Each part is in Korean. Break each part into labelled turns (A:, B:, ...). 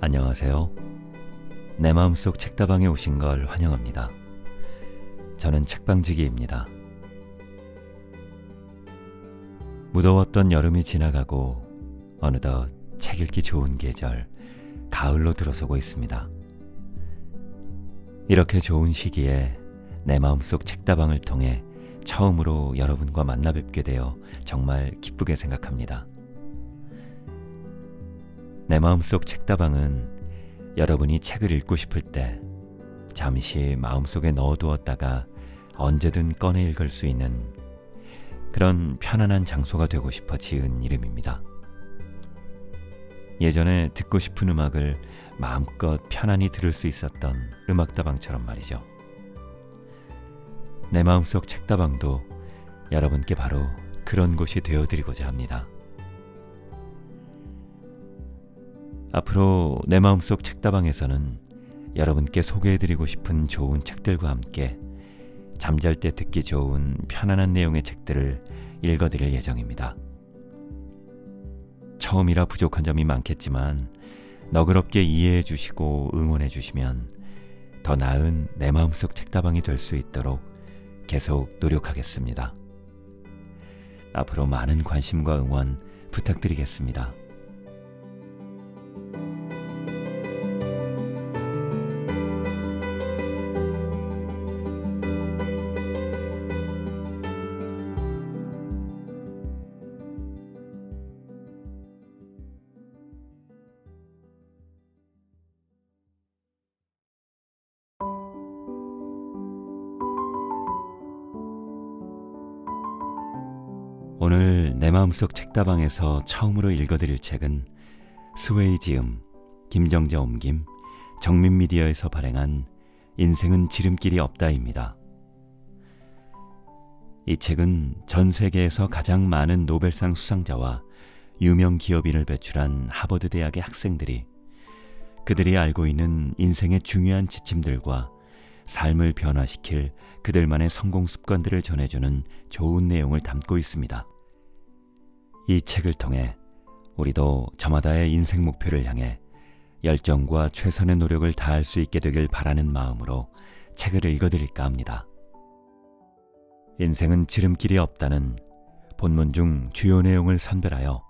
A: 안녕하세요. 내 마음속 책다방에 오신 걸 환영합니다. 저는 책방지기입니다. 무더웠던 여름이 지나가고 어느덧 책 읽기 좋은 계절, 가을로 들어서고 있습니다. 이렇게 좋은 시기에 내 마음속 책다방을 통해 처음으로 여러분과 만나 뵙게 되어 정말 기쁘게 생각합니다. 내 마음속 책다방은 여러분이 책을 읽고 싶을 때 잠시 마음속에 넣어두었다가 언제든 꺼내 읽을 수 있는 그런 편안한 장소가 되고 싶어 지은 이름입니다. 예전에 듣고 싶은 음악을 마음껏 편안히 들을 수 있었던 음악다방처럼 말이죠. 내 마음속 책다방도 여러분께 바로 그런 곳이 되어드리고자 합니다. 앞으로 내 마음속 책다방에서는 여러분께 소개해드리고 싶은 좋은 책들과 함께 잠잘 때 듣기 좋은 편안한 내용의 책들을 읽어드릴 예정입니다. 처음이라 부족한 점이 많겠지만 너그럽게 이해해 주시고 응원해 주시면 더 나은 내 마음속 책다방이 될 수 있도록 계속 노력하겠습니다. 앞으로 많은 관심과 응원 부탁드리겠습니다. 오늘 내 마음속 책다방에서 처음으로 읽어드릴 책은 스웨이지음, 김정자 옮김, 정민미디어에서 발행한 인생은 지름길이 없다입니다. 이 책은 전 세계에서 가장 많은 노벨상 수상자와 유명 기업인을 배출한 하버드 대학의 학생들이 그들이 알고 있는 인생의 중요한 지침들과 삶을 변화시킬 그들만의 성공 습관들을 전해주는 좋은 내용을 담고 있습니다. 이 책을 통해 우리도 저마다의 인생 목표를 향해 열정과 최선의 노력을 다할 수 있게 되길 바라는 마음으로 책을 읽어드릴까 합니다. 인생은 지름길이 없다는 본문 중 주요 내용을 선별하여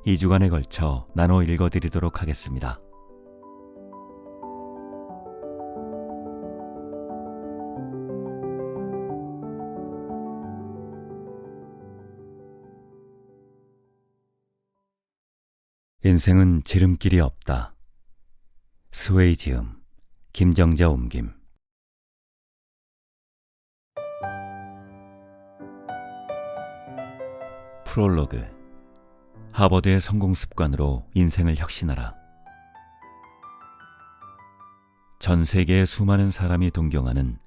A: 2주간에 걸쳐 나눠 읽어드리도록 하겠습니다. 인생은 지름길이 없다. 스웨이지음, 김정자 옮김. 프롤로그. 하버드의 성공 습관으로 인생을 혁신하라. 전 세계의 수많은 사람이 동경하는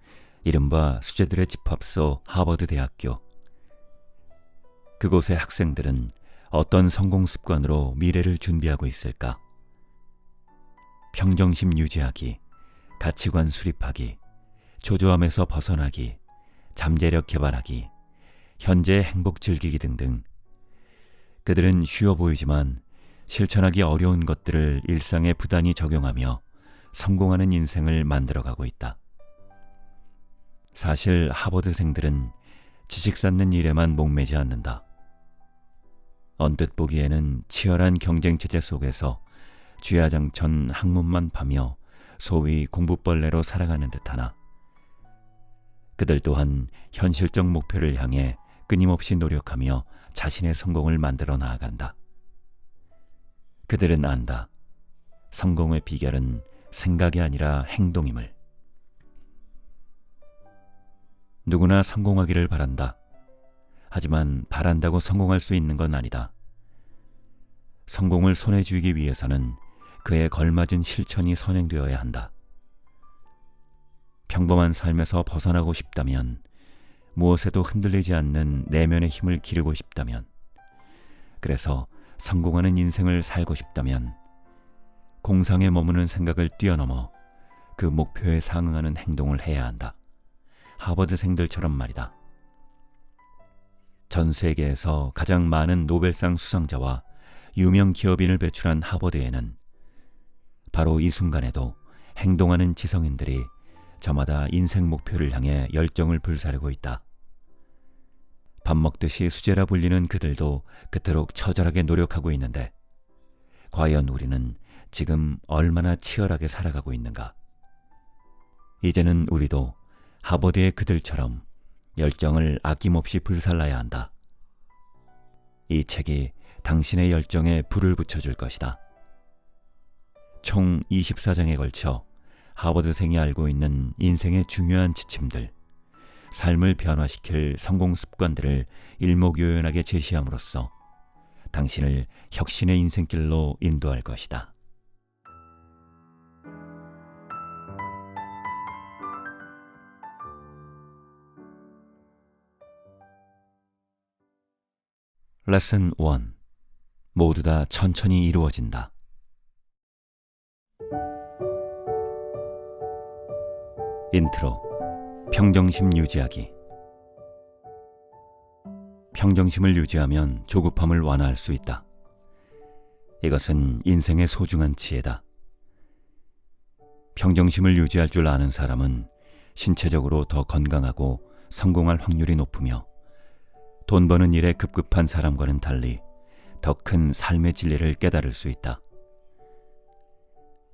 A: 이른바 수재들의 집합소 하버드 대학교. 그곳의 학생들은 어떤 성공 습관으로 미래를 준비하고 있을까? 평정심 유지하기, 가치관 수립하기, 초조함에서 벗어나기, 잠재력 개발하기, 현재의 행복 즐기기 등등. 그들은 쉬워 보이지만 실천하기 어려운 것들을 일상에 부단히 적용하며 성공하는 인생을 만들어가고 있다. 사실 하버드생들은 지식 쌓는 일에만 목매지 않는다. 언뜻 보기에는 치열한 경쟁체제 속에서 쥐야장천 학문만 파며 소위 공부벌레로 살아가는 듯하나 그들 또한 현실적 목표를 향해 끊임없이 노력하며 자신의 성공을 만들어 나아간다. 그들은 안다. 성공의 비결은 생각이 아니라 행동임을. 누구나 성공하기를 바란다. 하지만 바란다고 성공할 수 있는 건 아니다. 성공을 손에 쥐기 위해서는 그에 걸맞은 실천이 선행되어야 한다. 평범한 삶에서 벗어나고 싶다면, 무엇에도 흔들리지 않는 내면의 힘을 기르고 싶다면, 그래서 성공하는 인생을 살고 싶다면 공상에 머무는 생각을 뛰어넘어 그 목표에 상응하는 행동을 해야 한다. 하버드생들처럼 말이다. 전 세계에서 가장 많은 노벨상 수상자와 유명 기업인을 배출한 하버드에는 바로 이 순간에도 행동하는 지성인들이 저마다 인생 목표를 향해 열정을 불사르고 있다. 밥 먹듯이 수제라 불리는 그들도 그토록 처절하게 노력하고 있는데 과연 우리는 지금 얼마나 치열하게 살아가고 있는가? 이제는 우리도 하버드의 그들처럼 열정을 아낌없이 불살라야 한다. 이 책이 당신의 열정에 불을 붙여줄 것이다. 총 24장에 걸쳐 하버드생이 알고 있는 인생의 중요한 지침들, 삶을 변화시킬 성공 습관들을 일목요연하게 제시함으로써 당신을 혁신의 인생길로 인도할 것이다. 레슨 1. 모두 다 천천히 이루어진다. 인트로. 평정심 유지하기. 평정심을 유지하면 조급함을 완화할 수 있다. 이것은 인생의 소중한 지혜다. 평정심을 유지할 줄 아는 사람은 신체적으로 더 건강하고 성공할 확률이 높으며 돈 버는 일에 급급한 사람과는 달리 더 큰 삶의 진리를 깨달을 수 있다.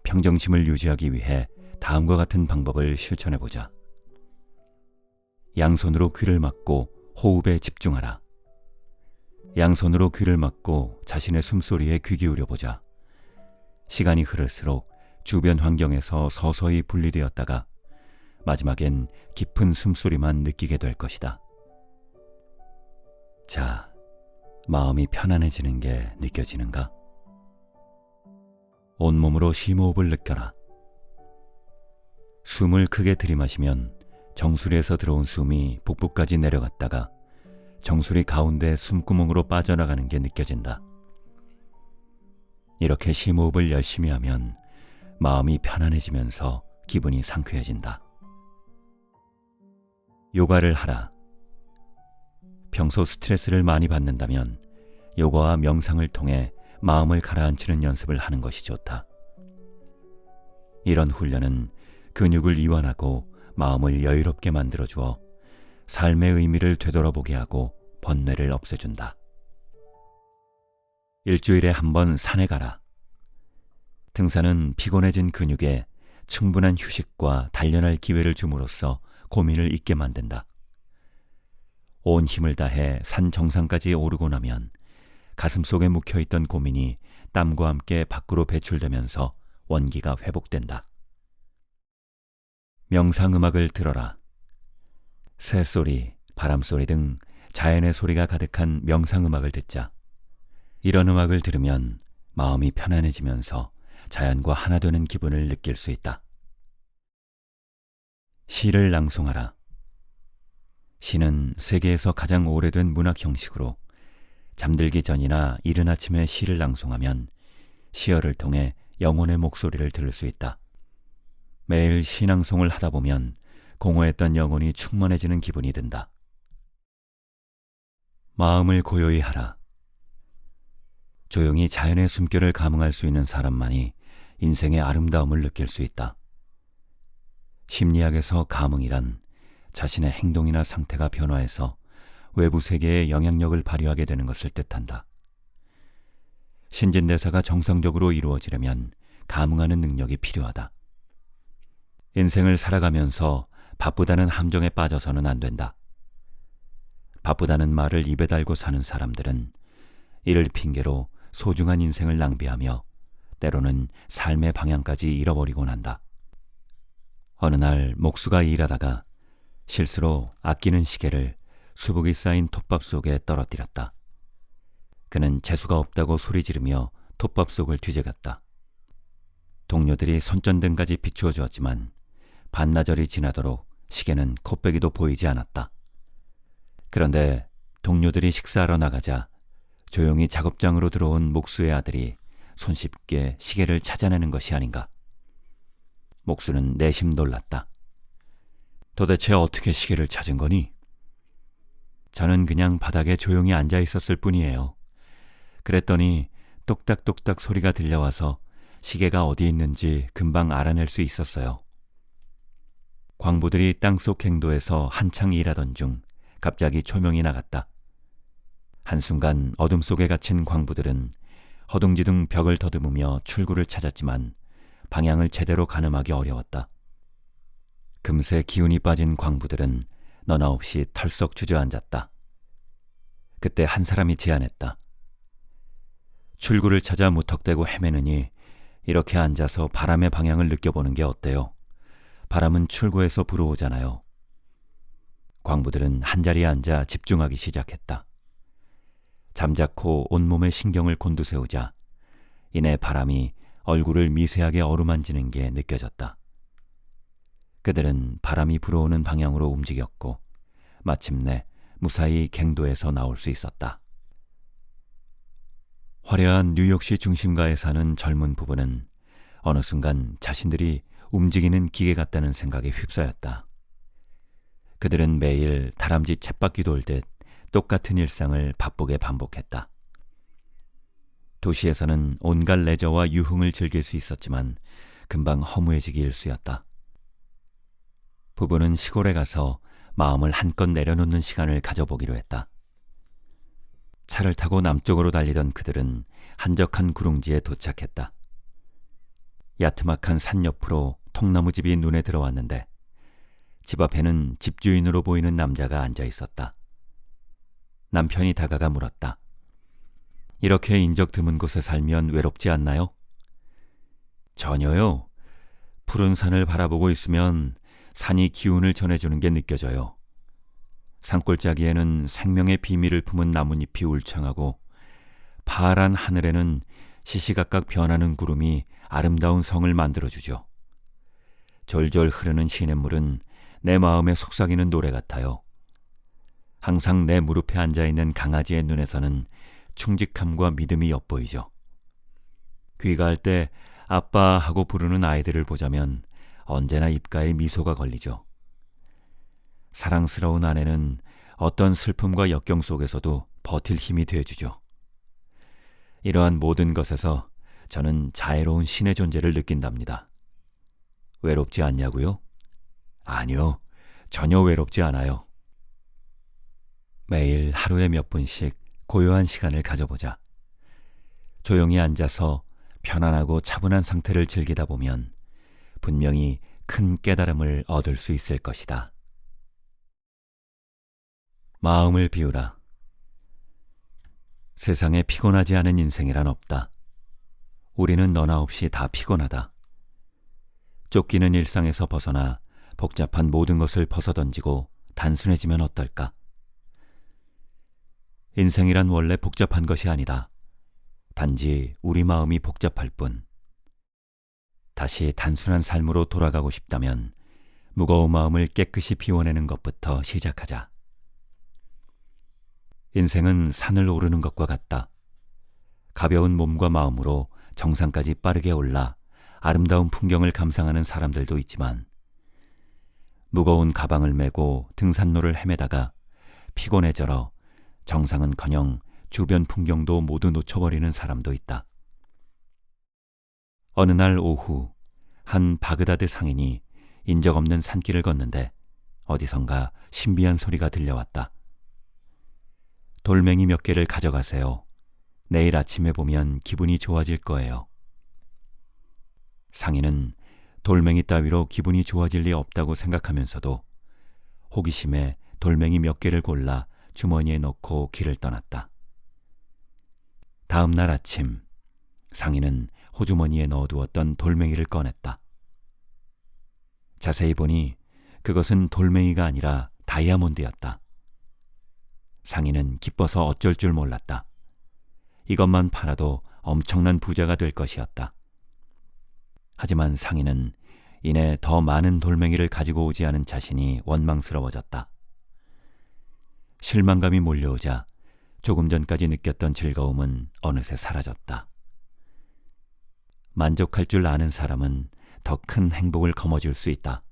A: 평정심을 유지하기 위해 다음과 같은 방법을 실천해보자. 양손으로 귀를 막고 호흡에 집중하라. 양손으로 귀를 막고 자신의 숨소리에 귀 기울여보자. 시간이 흐를수록 주변 환경에서 서서히 분리되었다가 마지막엔 깊은 숨소리만 느끼게 될 것이다. 자, 마음이 편안해지는 게 느껴지는가? 온몸으로 심호흡을 느껴라. 숨을 크게 들이마시면 정수리에서 들어온 숨이 복부까지 내려갔다가 정수리 가운데 숨구멍으로 빠져나가는 게 느껴진다. 이렇게 심호흡을 열심히 하면 마음이 편안해지면서 기분이 상쾌해진다. 요가를 하라. 평소 스트레스를 많이 받는다면 요가와 명상을 통해 마음을 가라앉히는 연습을 하는 것이 좋다. 이런 훈련은 근육을 이완하고 마음을 여유롭게 만들어주어 삶의 의미를 되돌아보게 하고 번뇌를 없애준다. 일주일에 한 번 산에 가라. 등산은 피곤해진 근육에 충분한 휴식과 단련할 기회를 줌으로써 고민을 잊게 만든다. 온 힘을 다해 산 정상까지 오르고 나면 가슴속에 묵혀있던 고민이 땀과 함께 밖으로 배출되면서 원기가 회복된다. 명상음악을 들어라. 새소리, 바람소리 등 자연의 소리가 가득한 명상음악을 듣자. 이런 음악을 들으면 마음이 편안해지면서 자연과 하나 되는 기분을 느낄 수 있다. 시를 낭송하라. 시는 세계에서 가장 오래된 문학 형식으로 잠들기 전이나 이른 아침에 시를 낭송하면 시어를 통해 영혼의 목소리를 들을 수 있다. 매일 시낭송을 하다 보면 공허했던 영혼이 충만해지는 기분이 든다. 마음을 고요히 하라. 조용히 자연의 숨결을 감응할 수 있는 사람만이 인생의 아름다움을 느낄 수 있다. 심리학에서 감응이란 자신의 행동이나 상태가 변화해서 외부 세계에 영향력을 발휘하게 되는 것을 뜻한다. 신진대사가 정상적으로 이루어지려면 감응하는 능력이 필요하다. 인생을 살아가면서 바쁘다는 함정에 빠져서는 안 된다. 바쁘다는 말을 입에 달고 사는 사람들은 이를 핑계로 소중한 인생을 낭비하며 때로는 삶의 방향까지 잃어버리곤 한다. 어느 날 목수가 일하다가 실수로 아끼는 시계를 수북이 쌓인 톱밥 속에 떨어뜨렸다. 그는 재수가 없다고 소리 지르며 톱밥 속을 뒤져갔다. 동료들이 손전등까지 비추어 주었지만 반나절이 지나도록 시계는 코빼기도 보이지 않았다. 그런데 동료들이 식사하러 나가자 조용히 작업장으로 들어온 목수의 아들이 손쉽게 시계를 찾아내는 것이 아닌가. 목수는 내심 놀랐다. 도대체 어떻게 시계를 찾은 거니? 저는 그냥 바닥에 조용히 앉아 있었을 뿐이에요. 그랬더니 똑딱똑딱 소리가 들려와서 시계가 어디 있는지 금방 알아낼 수 있었어요. 광부들이 땅속 갱도에서 한창 일하던 중 갑자기 초명이 나갔다. 한순간 어둠 속에 갇힌 광부들은 허둥지둥 벽을 더듬으며 출구를 찾았지만 방향을 제대로 가늠하기 어려웠다. 금세 기운이 빠진 광부들은 너나 없이 털썩 주저앉았다. 그때 한 사람이 제안했다. 출구를 찾아 무턱대고 헤매느니 이렇게 앉아서 바람의 방향을 느껴보는 게 어때요? 바람은 출구에서 불어오잖아요. 광부들은 한자리에 앉아 집중하기 시작했다. 잠자코 온몸의 신경을 곤두세우자 이내 바람이 얼굴을 미세하게 어루만지는 게 느껴졌다. 그들은 바람이 불어오는 방향으로 움직였고 마침내 무사히 갱도에서 나올 수 있었다. 화려한 뉴욕시 중심가에 사는 젊은 부부는 어느 순간 자신들이 움직이는 기계 같다는 생각에 휩싸였다. 그들은 매일 다람쥐 쳇바퀴 돌듯 똑같은 일상을 바쁘게 반복했다. 도시에서는 온갖 레저와 유흥을 즐길 수 있었지만 금방 허무해지기 일쑤였다. 부부는 시골에 가서 마음을 한껏 내려놓는 시간을 가져보기로 했다. 차를 타고 남쪽으로 달리던 그들은 한적한 구릉지에 도착했다. 야트막한 산 옆으로 통나무집이 눈에 들어왔는데 집 앞에는 집주인으로 보이는 남자가 앉아 있었다. 남편이 다가가 물었다. 이렇게 인적 드문 곳에 살면 외롭지 않나요? 전혀요. 푸른 산을 바라보고 있으면 산이 기운을 전해주는 게 느껴져요. 산골짜기에는 생명의 비밀을 품은 나뭇잎이 울창하고 파란 하늘에는 시시각각 변하는 구름이 아름다운 성을 만들어주죠. 졸졸 흐르는 시냇물은 내 마음에 속삭이는 노래 같아요. 항상 내 무릎에 앉아있는 강아지의 눈에서는 충직함과 믿음이 엿보이죠. 귀가할 때 아빠 하고 부르는 아이들을 보자면 언제나 입가에 미소가 걸리죠. 사랑스러운 아내는 어떤 슬픔과 역경 속에서도 버틸 힘이 되어주죠. 이러한 모든 것에서 저는 자애로운 신의 존재를 느낀답니다. 외롭지 않냐고요? 아니요, 전혀 외롭지 않아요. 매일 하루에 몇 분씩 고요한 시간을 가져보자. 조용히 앉아서 편안하고 차분한 상태를 즐기다 보면 분명히 큰 깨달음을 얻을 수 있을 것이다. 마음을 비우라. 세상에 피곤하지 않은 인생이란 없다. 우리는 너나 없이 다 피곤하다. 쫓기는 일상에서 벗어나 복잡한 모든 것을 벗어던지고 단순해지면 어떨까? 인생이란 원래 복잡한 것이 아니다. 단지 우리 마음이 복잡할 뿐. 다시 단순한 삶으로 돌아가고 싶다면 무거운 마음을 깨끗이 비워내는 것부터 시작하자. 인생은 산을 오르는 것과 같다. 가벼운 몸과 마음으로 정상까지 빠르게 올라 아름다운 풍경을 감상하는 사람들도 있지만 무거운 가방을 메고 등산로를 헤매다가 피곤해져러 정상은커녕 주변 풍경도 모두 놓쳐버리는 사람도 있다. 어느 날 오후 한 바그다드 상인이 인적 없는 산길을 걷는데 어디선가 신비한 소리가 들려왔다. 돌멩이 몇 개를 가져가세요. 내일 아침에 보면 기분이 좋아질 거예요. 상인은 돌멩이 따위로 기분이 좋아질 리 없다고 생각하면서도 호기심에 돌멩이 몇 개를 골라 주머니에 넣고 길을 떠났다. 다음 날 아침 상인은 호주머니에 넣어두었던 돌멩이를 꺼냈다. 자세히 보니 그것은 돌멩이가 아니라 다이아몬드였다. 상인은 기뻐서 어쩔 줄 몰랐다. 이것만 팔아도 엄청난 부자가 될 것이었다. 하지만 상인은 이내 더 많은 돌멩이를 가지고 오지 않은 자신이 원망스러워졌다. 실망감이 몰려오자 조금 전까지 느꼈던 즐거움은 어느새 사라졌다. 만족할 줄 아는 사람은 더 큰 행복을 거머쥘 수 있다.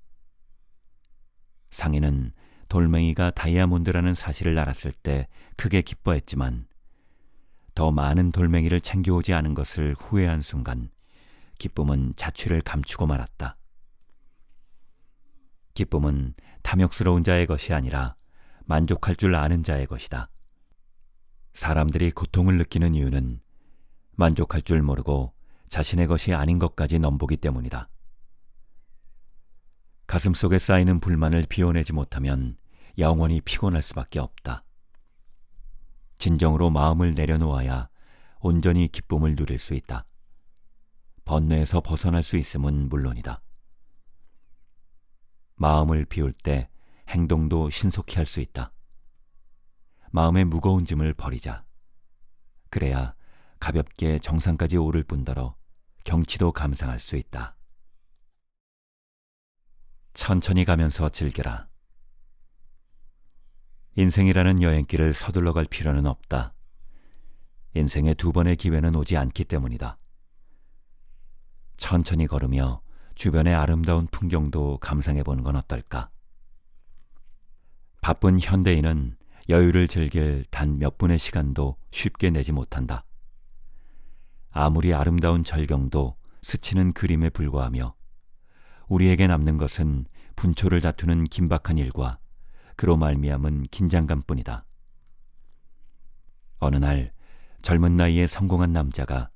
A: 상인은 돌멩이가 다이아몬드라는 사실을 알았을 때 크게 기뻐했지만 더 많은 돌멩이를 챙겨오지 않은 것을 후회한 순간 기쁨은 자취를 감추고 말았다. 기쁨은 탐욕스러운 자의 것이 아니라 만족할 줄 아는 자의 것이다. 사람들이 고통을 느끼는 이유는 만족할 줄 모르고 자신의 것이 아닌 것까지 넘보기 때문이다. 가슴속에 쌓이는 불만을 비워내지 못하면 영원히 피곤할 수밖에 없다. 진정으로 마음을 내려놓아야 온전히 기쁨을 누릴 수 있다. 번뇌에서 벗어날 수 있음은 물론이다. 마음을 비울 때 행동도 신속히 할 수 있다. 마음의 무거운 짐을 버리자. 그래야 가볍게 정상까지 오를 뿐더러 경치도 감상할 수 있다. 천천히 가면서 즐겨라. 인생이라는 여행길을 서둘러 갈 필요는 없다. 인생에 두 번의 기회는 오지 않기 때문이다. 천천히 걸으며 주변의 아름다운 풍경도 감상해 보는 건 어떨까? 바쁜 현대인은 여유를 즐길 단 몇 분의 시간도 쉽게 내지 못한다. 아무리 아름다운 절경도 스치는 그림에 불과하며 우리에게 남는 것은 분초를 다투는 긴박한 일과 그로 말미암은 긴장감뿐이다. 어느 날 젊은 나이에 성공한 남자가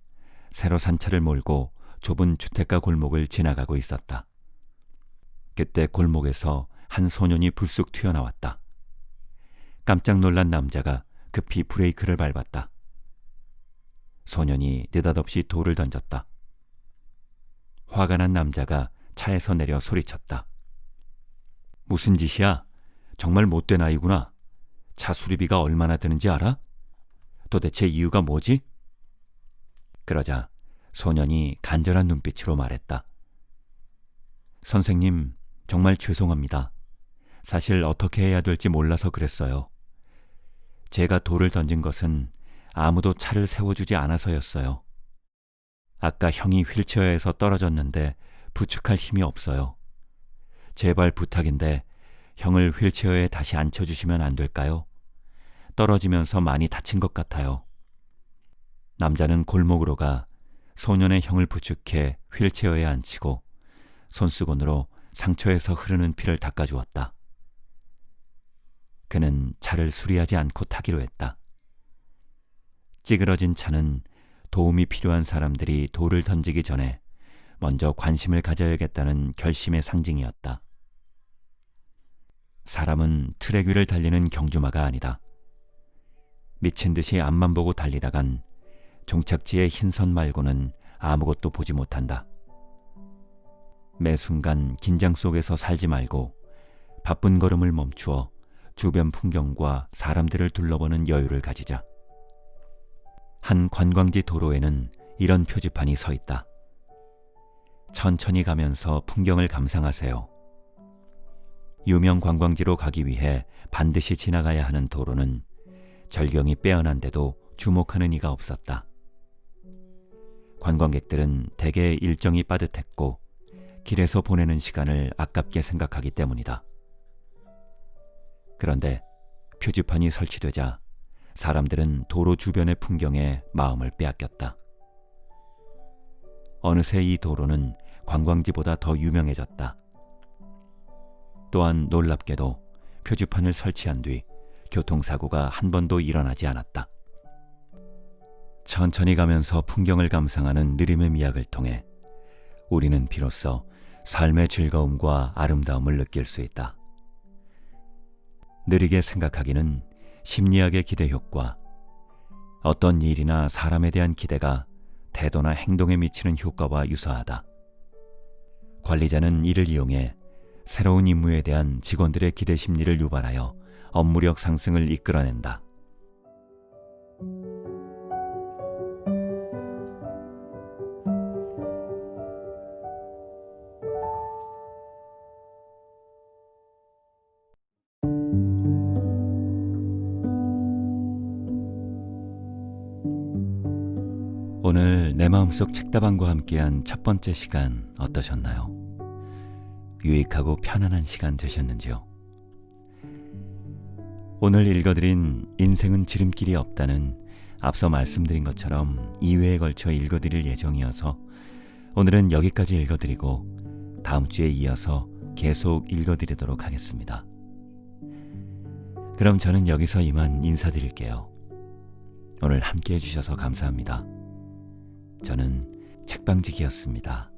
A: 새로 산 차를 몰고 좁은 주택가 골목을 지나가고 있었다. 그때 골목에서 한 소년이 불쑥 튀어나왔다. 깜짝 놀란 남자가 급히 브레이크를 밟았다. 소년이 느닷없이 돌을 던졌다. 화가 난 남자가 차에서 내려 소리쳤다. 무슨 짓이야? 정말 못된 아이구나. 차 수리비가 얼마나 드는지 알아? 도대체 이유가 뭐지? 그러자 소년이 간절한 눈빛으로 말했다. 선생님, 정말 죄송합니다. 사실 어떻게 해야 될지 몰라서 그랬어요. 제가 돌을 던진 것은 아무도 차를 세워주지 않아서였어요. 아까 형이 휠체어에서 떨어졌는데 부축할 힘이 없어요. 제발 부탁인데 형을 휠체어에 다시 앉혀주시면 안 될까요? 떨어지면서 많이 다친 것 같아요. 남자는 골목으로 가 소년의 형을 부축해 휠체어에 앉히고 손수건으로 상처에서 흐르는 피를 닦아주었다. 그는 차를 수리하지 않고 타기로 했다. 찌그러진 차는 도움이 필요한 사람들이 돌을 던지기 전에 먼저 관심을 가져야겠다는 결심의 상징이었다. 사람은 트랙 위를 달리는 경주마가 아니다. 미친 듯이 앞만 보고 달리다간 종착지의 흰 선 말고는 아무것도 보지 못한다. 매 순간 긴장 속에서 살지 말고 바쁜 걸음을 멈추어 주변 풍경과 사람들을 둘러보는 여유를 가지자. 한 관광지 도로에는 이런 표지판이 서 있다. 천천히 가면서 풍경을 감상하세요. 유명 관광지로 가기 위해 반드시 지나가야 하는 도로는 절경이 빼어난데도 주목하는 이가 없었다. 관광객들은 대개 일정이 빠듯했고 길에서 보내는 시간을 아깝게 생각하기 때문이다. 그런데 표지판이 설치되자 사람들은 도로 주변의 풍경에 마음을 빼앗겼다. 어느새 이 도로는 관광지보다 더 유명해졌다. 또한 놀랍게도 표지판을 설치한 뒤 교통사고가 한 번도 일어나지 않았다. 천천히 가면서 풍경을 감상하는 느림의 미학을 통해 우리는 비로소 삶의 즐거움과 아름다움을 느낄 수 있다. 느리게 생각하기는 심리학의 기대 효과, 어떤 일이나 사람에 대한 기대가 태도나 행동에 미치는 효과와 유사하다. 관리자는 이를 이용해 새로운 임무에 대한 직원들의 기대 심리를 유발하여 업무력 상승을 이끌어낸다. 오늘 내 마음속 책다방과 함께한 첫 번째 시간 어떠셨나요? 유익하고 편안한 시간 되셨는지요? 오늘 읽어드린 인생은 지름길이 없다는 앞서 말씀드린 것처럼 2회에 걸쳐 읽어드릴 예정이어서 오늘은 여기까지 읽어드리고 다음 주에 이어서 계속 읽어드리도록 하겠습니다. 그럼 저는 여기서 이만 인사드릴게요. 오늘 함께 해주셔서 감사합니다. 저는 책방지기였습니다.